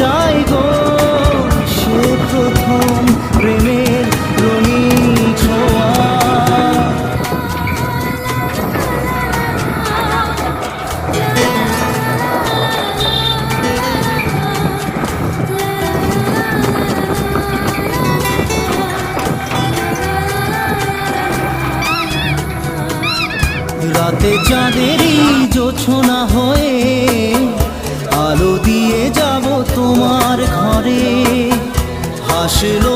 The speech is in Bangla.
যাই গো সে প্রথম প্রেমের রঙিন ছোঁয়া। রাতে চাঁদেরই জোছনা হয়ে আলো দিয়ে যাব তোমার ঘরে, হাসলো